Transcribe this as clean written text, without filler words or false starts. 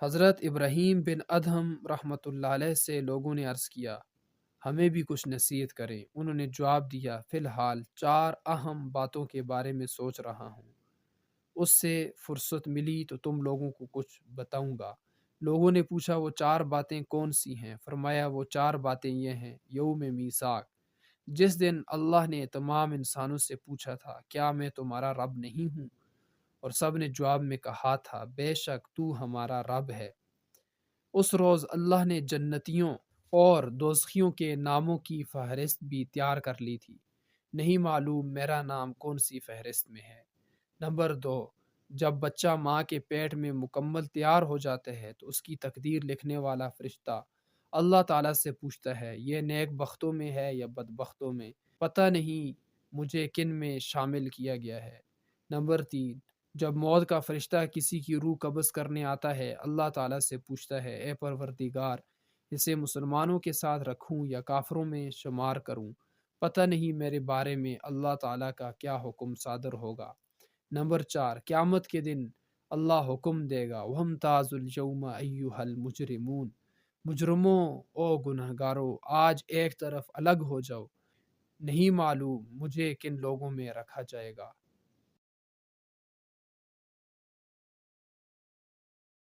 حضرت ابراہیم بن ادہم رحمۃ اللہ علیہ سے لوگوں نے عرض کیا ہمیں بھی کچھ نصیحت کریں۔ انہوں نے جواب دیا فی الحال 4 اہم باتوں کے بارے میں سوچ رہا ہوں، اس سے فرصت ملی تو تم لوگوں کو کچھ بتاؤں گا۔ لوگوں نے پوچھا وہ 4 باتیں کون سی ہیں؟ فرمایا وہ 4 باتیں یہ ہیں: یوم میثاق، جس دن اللہ نے تمام انسانوں سے پوچھا تھا کیا میں تمہارا رب نہیں ہوں، اور سب نے جواب میں کہا تھا بے شک تو ہمارا رب ہے۔ اس روز اللہ نے جنتیوں اور دوزخیوں کے ناموں کی فہرست بھی تیار کر لی تھی، نہیں معلوم میرا نام کون سی فہرست میں ہے۔ نمبر 2، جب بچہ ماں کے پیٹ میں مکمل تیار ہو جاتا ہے تو اس کی تقدیر لکھنے والا فرشتہ اللہ تعالیٰ سے پوچھتا ہے یہ نیک بختوں میں ہے یا بدبختوں میں، پتہ نہیں مجھے کن میں شامل کیا گیا ہے۔ نمبر 3، جب موت کا فرشتہ کسی کی روح قبض کرنے آتا ہے اللہ تعالیٰ سے پوچھتا ہے اے پروردگار اسے مسلمانوں کے ساتھ رکھوں یا کافروں میں شمار کروں، پتہ نہیں میرے بارے میں اللہ تعالیٰ کا کیا حکم صادر ہوگا۔ نمبر 4، قیامت کے دن اللہ حکم دے گا وَامْتَازُوا الْيَوْمَ أَيُّهَا الْمُجْرِمُونَ، مجرموں او گنہگارو آج ایک طرف الگ ہو جاؤ، نہیں معلوم مجھے کن لوگوں میں رکھا جائے گا۔